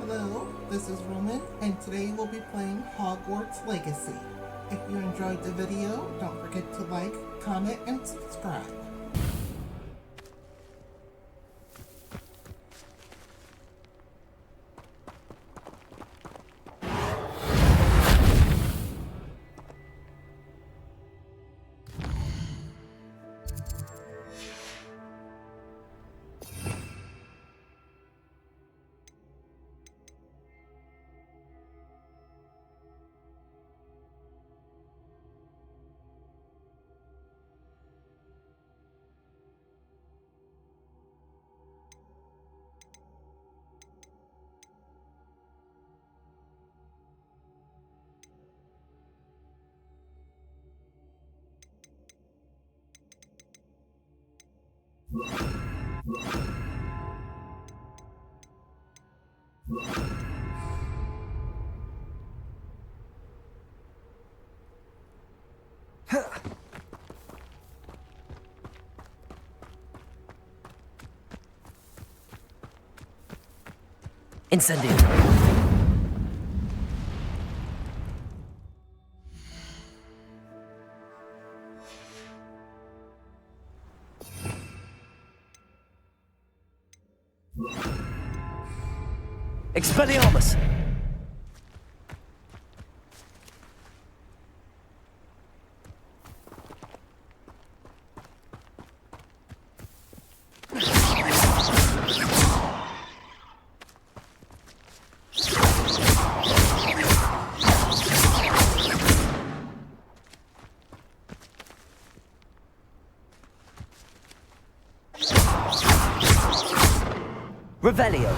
Hello, this is Roman, and today we'll be playing Hogwarts Legacy. If you enjoyed the video, don't forget to like, comment, and subscribe. Incendio. Expelliarmus. Revelio.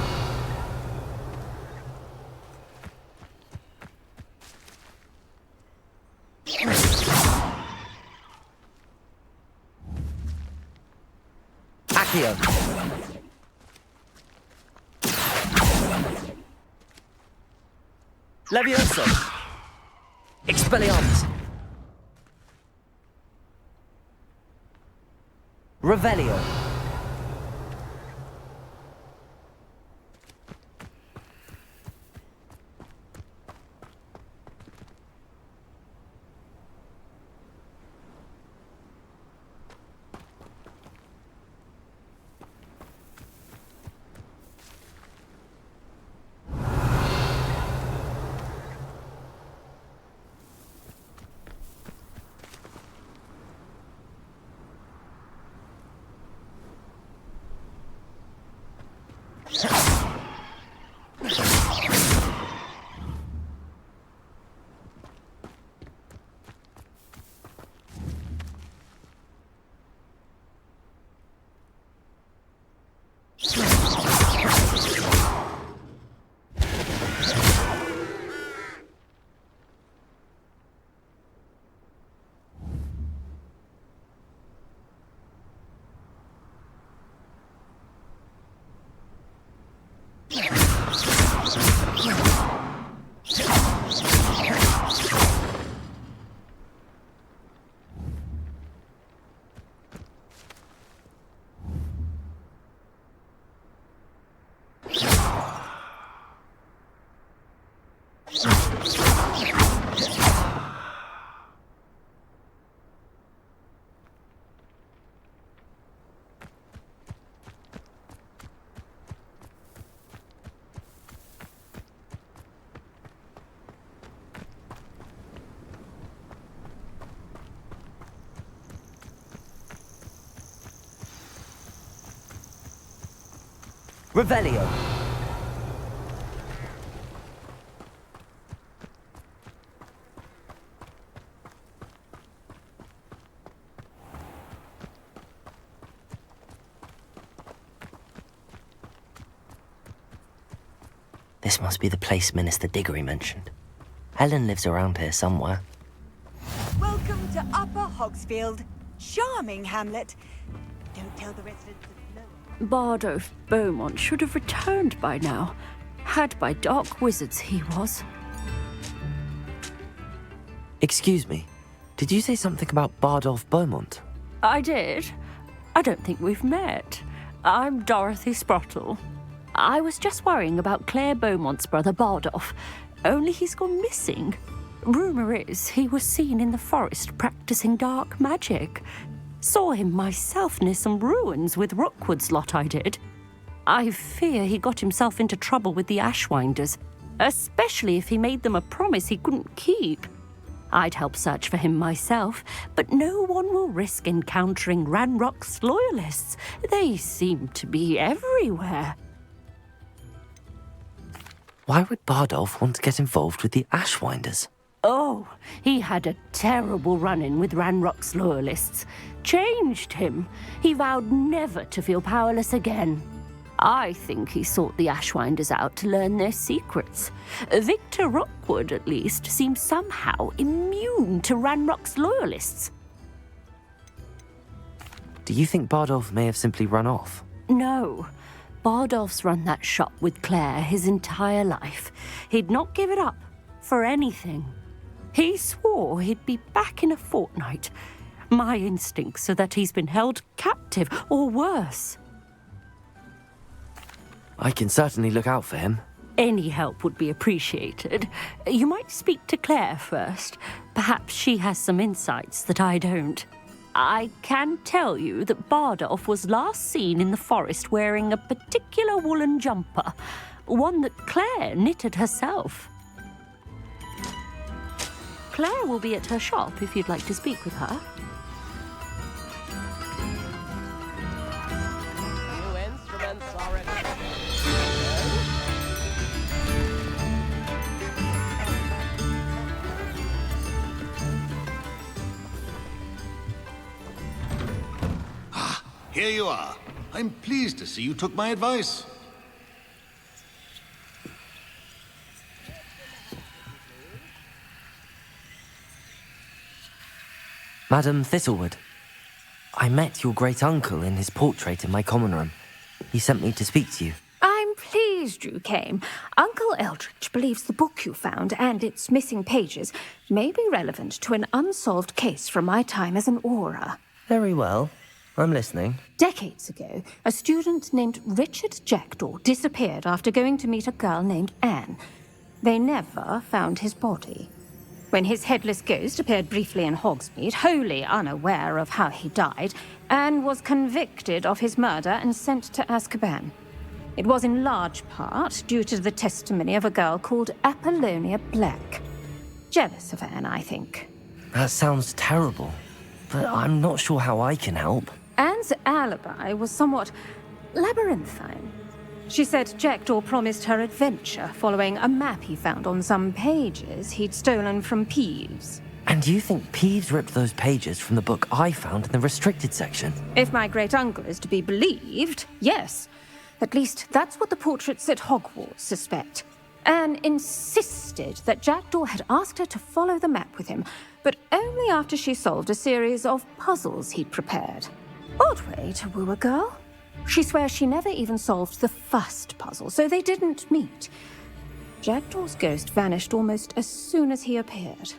Accio. Levioso. Expelliarmus. Revelio. Revelio. This must be the place Minister Diggory mentioned. Helen lives around here somewhere. Welcome to Upper Hogsfield. Charming hamlet. Don't tell the residents of Low. Bardolph Beaumont should have returned by now. Had by dark wizards he was. Excuse me, did you say something about Bardolph Beaumont? I did. I don't think we've met. I'm Dorothy Sprottle. I was just worrying about Claire Beaumont's brother Bardolph, only he's gone missing. Rumour is he was seen in the forest practicing dark magic. Saw him myself near some ruins with Rookwood's lot I did. I fear he got himself into trouble with the Ashwinders, especially if he made them a promise he couldn't keep. I'd help search for him myself, but no one will risk encountering Ranrock's loyalists. They seem to be everywhere. Why would Bardolph want to get involved with the Ashwinders? Oh, he had a terrible run-in with Ranrock's loyalists. Changed him. He vowed never to feel powerless again. I think he sought the Ashwinders out to learn their secrets. Victor Rookwood, at least, seems somehow immune to Ranrock's loyalists. Do you think Bardolph may have simply run off? No. Bardolph's run that shop with Claire his entire life. He'd not give it up for anything. He swore he'd be back in a fortnight. My instincts are that he's been held captive, or worse. I can certainly look out for him. Any help would be appreciated. You might speak to Claire first. Perhaps she has some insights that I don't. I can tell you that Bardolph was last seen in the forest wearing a particular woolen jumper, one that Claire knitted herself. Claire will be at her shop if you'd like to speak with her. New instruments already. Here you are. I'm pleased to see you took my advice. Madam Thistlewood, I met your great-uncle in his portrait in my common room. He sent me to speak to you. I'm pleased you came. Uncle Eldridge believes the book you found and its missing pages may be relevant to an unsolved case from my time as an aura. Very well. I'm listening. Decades ago, a student named Richard Jackdaw disappeared after going to meet a girl named Anne. They never found his body. When his headless ghost appeared briefly in Hogsmeade, wholly unaware of how he died, Anne was convicted of his murder and sent to Azkaban. It was in large part due to the testimony of a girl called Apollonia Black. Jealous of Anne, I think. That sounds terrible, but I'm not sure how I can help. Anne's alibi was somewhat labyrinthine. She said Jackdaw promised her adventure following a map he found on some pages he'd stolen from Peeves. And you think Peeves ripped those pages from the book I found in the restricted section? If my great-uncle is to be believed, yes. At least that's what the portraits at Hogwarts suspect. Anne insisted that Jackdaw had asked her to follow the map with him, but only after she solved a series of puzzles he'd prepared. Odd way to woo a girl. She swears she never even solved the first puzzle, so they didn't meet. Jackdaw's ghost vanished almost as soon as he appeared.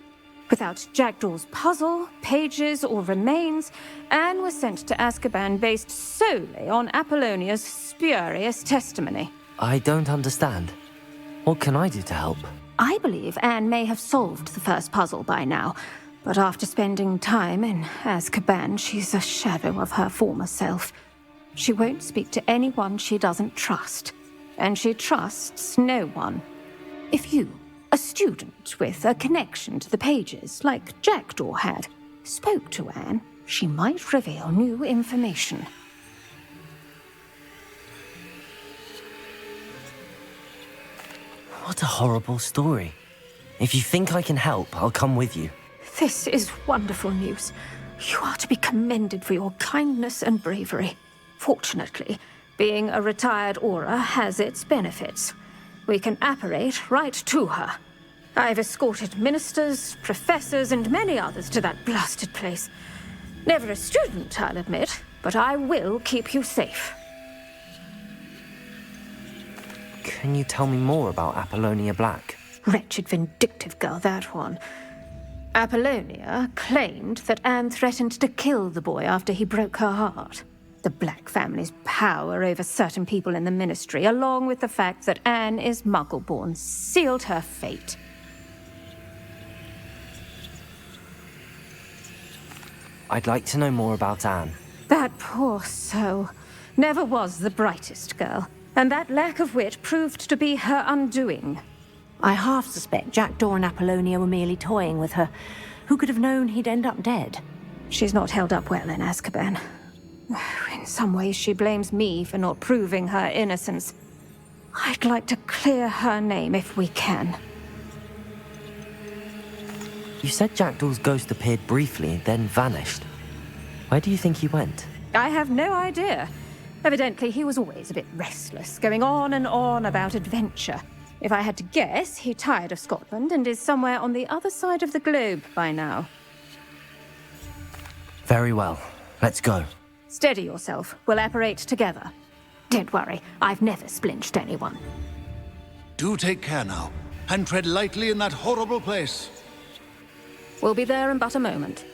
Without Jackdaw's puzzle, pages, or remains, Anne was sent to Azkaban based solely on Apollonia's spurious testimony. I don't understand. What can I do to help? I believe Anne may have solved the first puzzle by now, but after spending time in Azkaban, she's a shadow of her former self. She won't speak to anyone she doesn't trust, and she trusts no one. If you, a student with a connection to the pages, like Jackdaw had, spoke to Anne, she might reveal new information. What a horrible story. If you think I can help, I'll come with you. This is wonderful news. You are to be commended for your kindness and bravery. Fortunately, being a retired aura has its benefits. We can apparate right to her. I've escorted ministers, professors, and many others to that blasted place. Never a student, I'll admit, but I will keep you safe. Can you tell me more about Apollonia Black? Wretched, vindictive girl, that one. Apollonia claimed that Anne threatened to kill the boy after he broke her heart. The Black family's power over certain people in the Ministry, along with the fact that Anne is Muggle-born, sealed her fate. I'd like to know more about Anne. That poor soul never was the brightest girl, and that lack of wit proved to be her undoing. I half suspect Jackdaw and Apollonia were merely toying with her. Who could have known he'd end up dead? She's not held up well in Azkaban. In some ways, she blames me for not proving her innocence. I'd like to clear her name if we can. You said Jackdaw's ghost appeared briefly, then vanished. Where do you think he went? I have no idea. Evidently, he was always a bit restless, going on and on about adventure. If I had to guess, he tired of Scotland and is somewhere on the other side of the globe by now. Very well. Let's go. Steady yourself. We'll apparate together. Don't worry, I've never splinched anyone. Do take care now, and tread lightly in that horrible place. We'll be there in but a moment.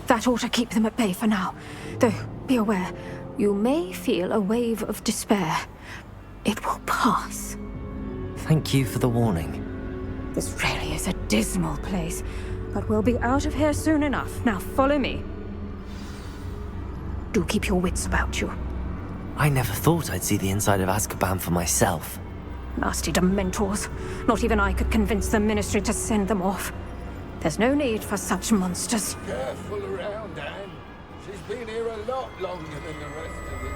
That ought to keep them at bay for now. Though, be aware, you may feel a wave of despair. It will pass. Thank you for the warning. This really is a dismal place, but we'll be out of here soon enough. Now follow me. Do keep your wits about you. I never thought I'd see the inside of Azkaban for myself. Nasty Dementors. Not even I could convince the Ministry to send them off. There's no need for such monsters. Careful around, Anne. She's been here a lot longer than the rest of us.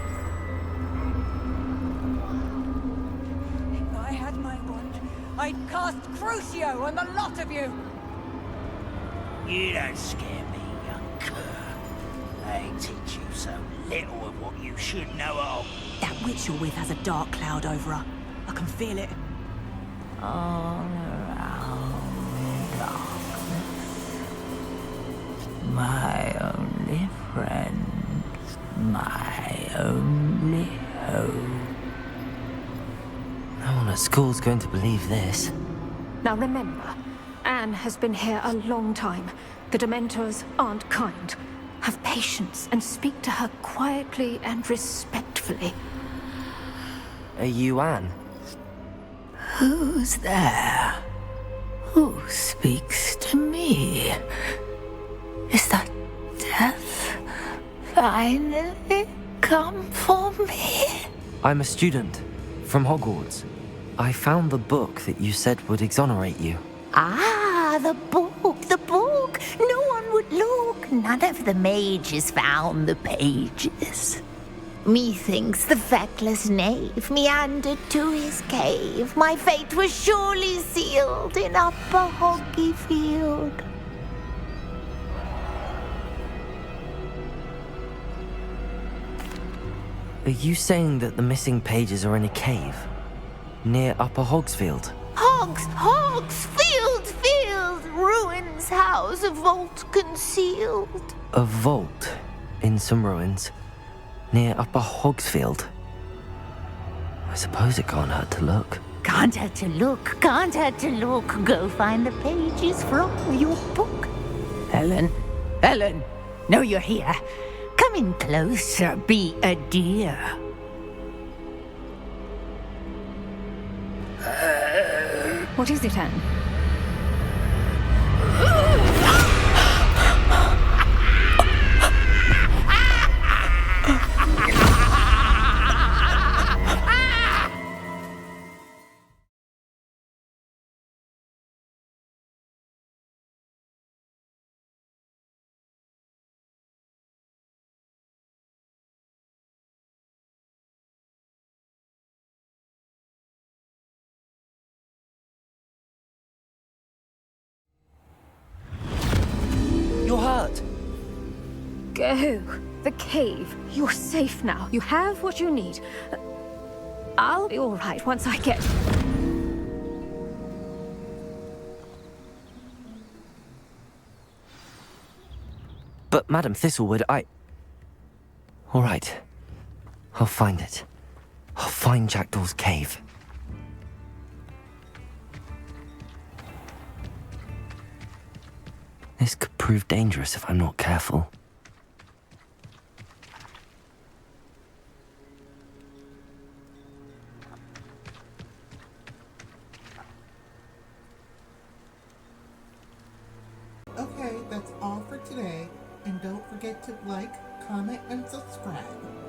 If I had my wand, I'd cast Crucio on the lot of you! You don't scare me, young cur. They teach you so little of what you should know of. That witch you're with has a dark cloud over her. I can feel it. All around darkness. My only friend. My only hope. No one at school's going to believe this. Now remember, Anne has been here a long time. The Dementors aren't kind. Have patience and speak to her quietly and respectfully. Are you Anne? Who's there? Who speaks to me? Is that death finally come for me? I'm a student from Hogwarts. I found the book that you said would exonerate you. Ah, the book, the book. No one would look. None of the mages found the pages. Methinks the feckless knave meandered to his cave. My fate was surely sealed in Upper Hoggyfield. Are you saying that the missing pages are in a cave? Near Upper Hogsfield? Field, ruins house, a vault concealed. A vault in some ruins? Near Upper Hogsfield? I suppose it can't hurt to look. Can't hurt to look, can't hurt to look. Go find the pages from your book. Helen, know you're here. Come in closer, be a dear. What is it, Anne? You're hurt. Go. The cave. You're safe now. You have what you need. I'll be all right once I get... But, Madam Thistlewood, All right. I'll find it. I'll find Jackdaw's cave. This could prove dangerous if I'm not careful. Okay, that's all for today. And don't forget to like, comment, and subscribe.